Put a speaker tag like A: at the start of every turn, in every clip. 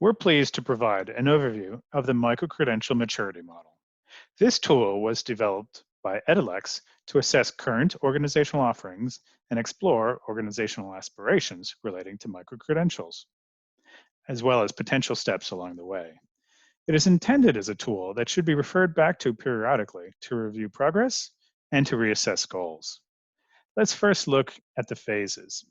A: We're pleased to provide an overview of the micro-credential maturity model. This tool was developed by Edalex to assess current organizational offerings and explore organizational aspirations relating to micro-credentials, as well as potential steps along the way. It is intended as a tool that should be referred back to periodically to review progress and to reassess goals. Let's first look at the phases.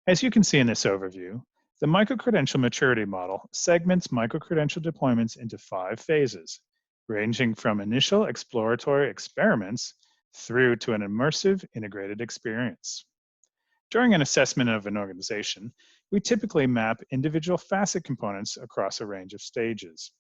A: As you can see in this overview, the micro-credential maturity model segments micro-credential deployments into 5 phases, ranging from initial exploratory experiments through to an immersive integrated experience. During an assessment of an organization, we typically map individual facet components across a range of stages.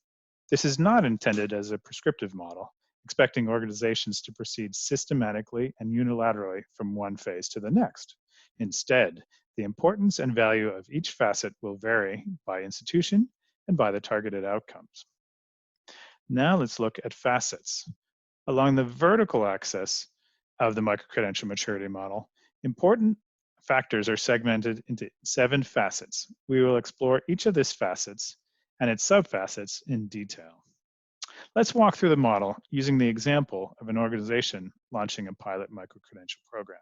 A: This is not intended as a prescriptive model, expecting organizations to proceed systematically and unilaterally from one phase to the next. Instead, the importance and value of each facet will vary by institution and by the targeted outcomes. Now let's look at facets. Along the vertical axis of the micro-credential maturity model, important factors are segmented into 7 facets. We will explore each of these facets and its subfacets in detail. Let's walk through the model using the example of an organization launching a pilot micro-credential program.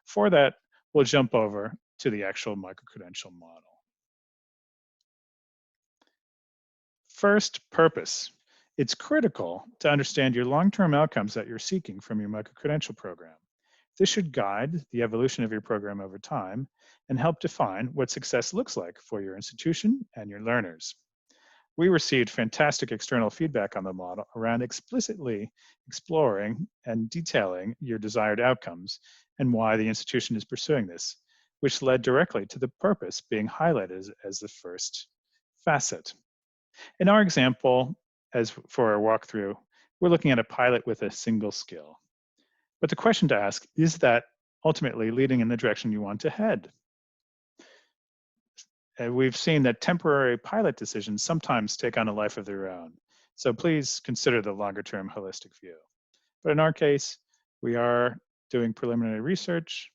A: For that, we'll jump over to the actual micro-credential model. First, purpose. It's critical to understand your long-term outcomes that you're seeking from your micro-credential program. This should guide the evolution of your program over time and help define what success looks like for your institution and your learners. We received fantastic external feedback on the model around explicitly exploring and detailing your desired outcomes and why the institution is pursuing this, which led directly to the purpose being highlighted as the first facet. In our example, as for our walkthrough, we're looking at a pilot with a single skill. But the question to ask, is that ultimately leading in the direction you want to head? And we've seen that temporary pilot decisions sometimes take on a life of their own. So please consider the longer-term holistic view. But in our case, we are doing preliminary research,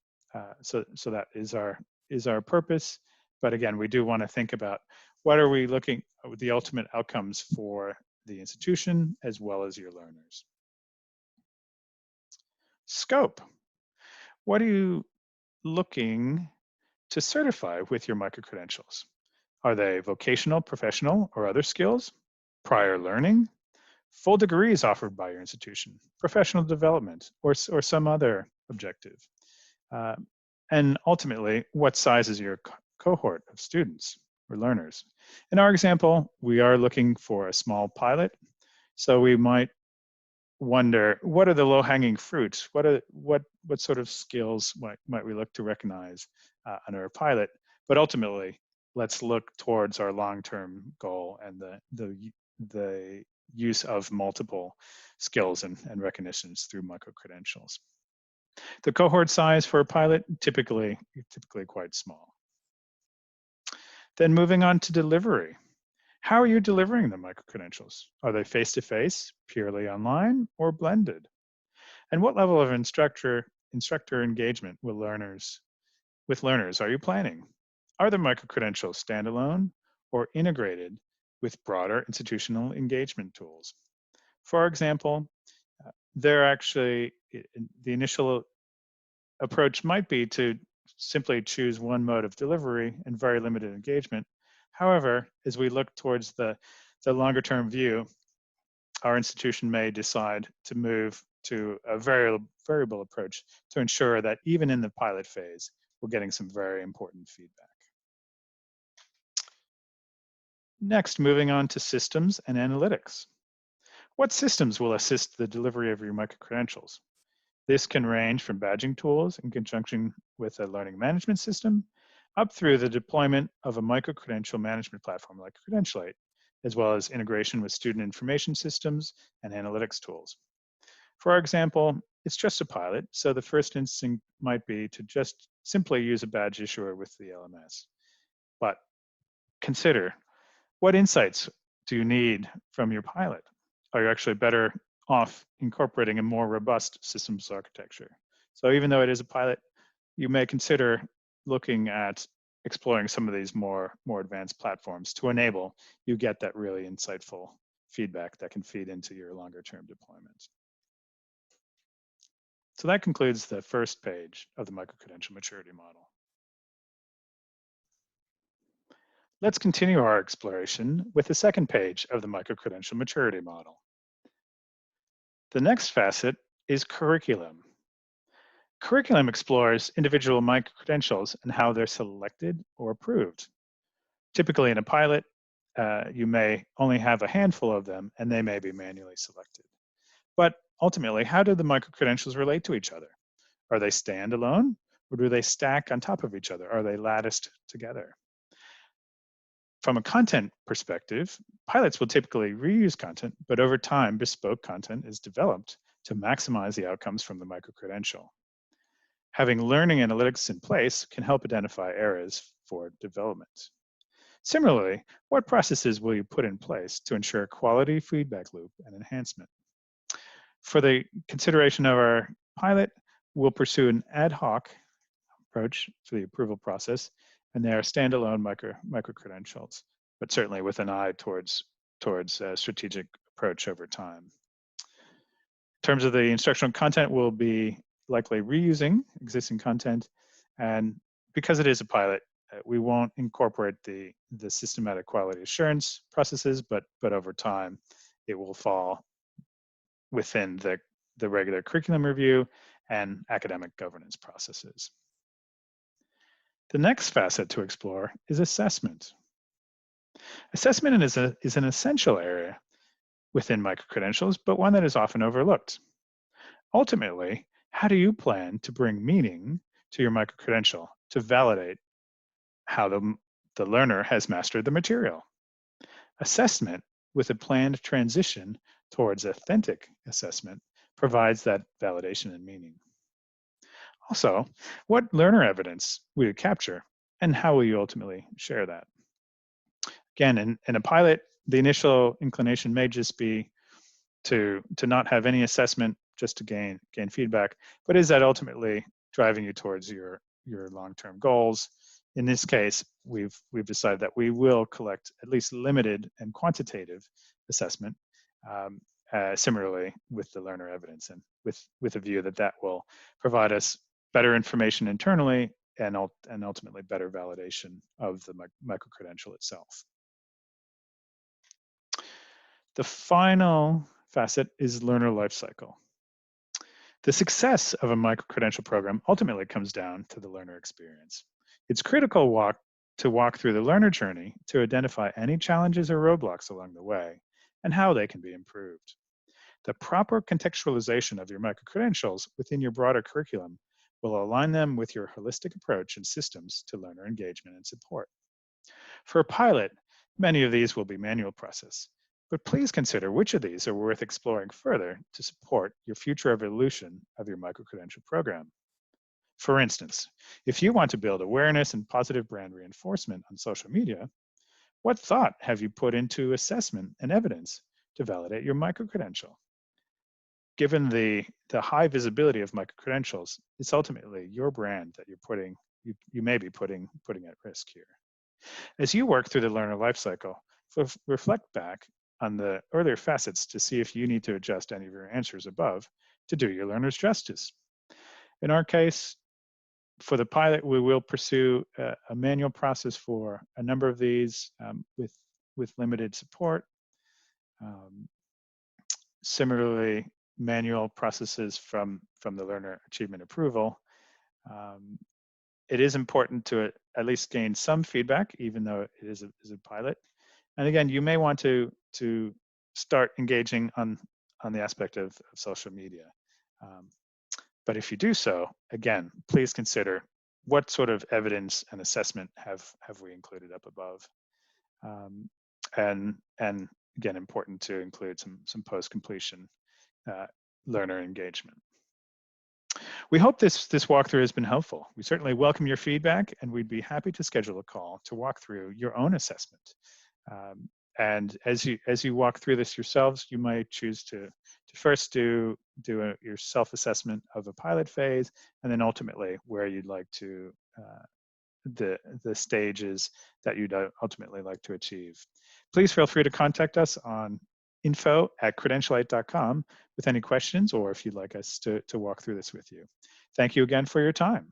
A: so that is our purpose. But again, we do want to think about what are we looking at the ultimate outcomes for the institution as well as your learners. Scope. What are you looking to certify with your micro-credentials? Are they vocational, professional, or other skills? Prior learning? Full degrees offered by your institution? Professional development, or some other objective? And ultimately, what size is your cohort of students or learners? In our example, we are looking for a small pilot, so we might wonder, what are the low-hanging fruits? What sort of skills might we look to recognize under a pilot? But ultimately, let's look towards our long-term goal and the use of multiple skills and recognitions through micro-credentials. The cohort size for a pilot, typically quite small. Then moving on to delivery. How are you delivering the micro-credentials? Are they face-to-face, purely online, or blended? And what level of instructor engagement with learners are you planning? Are the micro-credentials standalone or integrated with broader institutional engagement tools? For example, the initial approach might be to simply choose one mode of delivery and very limited engagement. However, as we look towards the longer-term view, our institution may decide to move to a variable approach to ensure that even in the pilot phase, we're getting some very important feedback. Next, moving on to systems and analytics. What systems will assist the delivery of your micro-credentials? This can range from badging tools in conjunction with a learning management system, up through the deployment of a micro-credential management platform like Credentialate, as well as integration with student information systems and analytics tools. For our example, it's just a pilot, so the first instinct might be to just simply use a badge issuer with the LMS. But consider, what insights do you need from your pilot? Are you actually better off incorporating a more robust systems architecture? So even though it is a pilot, you may consider looking at exploring some of these more advanced platforms to enable you get that really insightful feedback that can feed into your longer term deployment. So that concludes the first page of the micro-credential maturity model. Let's continue our exploration with the second page of the micro-credential maturity model. The next facet is curriculum. Curriculum explores individual micro-credentials and how they're selected or approved. Typically in a pilot, you may only have a handful of them and they may be manually selected. But ultimately, how do the micro-credentials relate to each other? Are they standalone or do they stack on top of each other? Are they latticed together? From a content perspective, pilots will typically reuse content, but over time, bespoke content is developed to maximize the outcomes from the micro-credential. Having learning analytics in place can help identify areas for development. Similarly, what processes will you put in place to ensure quality feedback loop and enhancement? For the consideration of our pilot, we'll pursue an ad hoc approach for the approval process, and they are standalone micro-credentials, but certainly with an eye towards a strategic approach over time. In terms of the instructional content, we'll be likely reusing existing content, and because it is a pilot, we won't incorporate the systematic quality assurance processes, but over time, it will fall within the regular curriculum review and academic governance processes. The next facet to explore is assessment. Assessment is an essential area within micro-credentials, but one that is often overlooked. Ultimately, how do you plan to bring meaning to your micro-credential to validate how the learner has mastered the material? Assessment with a planned transition towards authentic assessment provides that validation and meaning. Also, what learner evidence will you capture and how will you ultimately share that? Again, in a pilot, the initial inclination may just be to not have any assessment just to gain feedback, but is that ultimately driving you towards your long-term goals? In this case, we've decided that we will collect at least limited and quantitative assessment, similarly with the learner evidence, and with a view that will provide us better information internally and ultimately better validation of the micro-credential itself. The final facet is learner lifecycle. The success of a micro-credential program ultimately comes down to the learner experience. It's critical to walk through the learner journey to identify any challenges or roadblocks along the way and how they can be improved. The proper contextualization of your micro-credentials within your broader curriculum will align them with your holistic approach and systems to learner engagement and support. For a pilot, many of these will be manual process, but please consider which of these are worth exploring further to support your future evolution of your micro-credential program. For instance, if you want to build awareness and positive brand reinforcement on social media, what thought have you put into assessment and evidence to validate your micro-credential? Given the high visibility of micro-credentials, it's ultimately your brand that you may be putting at risk here. As you work through the learner lifecycle, reflect back on the earlier facets to see if you need to adjust any of your answers above to do your learners justice. In our case, for the pilot, we will pursue a manual process for a number of these with limited support. Similarly, manual processes from the learner achievement approval. It is important to at least gain some feedback, even though it is a pilot. And again, you may want to start engaging on the aspect of social media. But if you do so, again, please consider what sort of evidence and assessment have we included up above. And again, important to include some post-completion learner engagement. We hope this walkthrough has been helpful. We certainly welcome your feedback, and we'd be happy to schedule a call to walk through your own assessment. And as you walk through this yourselves, you might choose to first do your self-assessment of a pilot phase, and then ultimately where you'd like to the stages that you'd ultimately like to achieve. Please feel free to contact us on info@credentialate.com with any questions, or if you'd like us to walk through this with you. Thank you again for your time.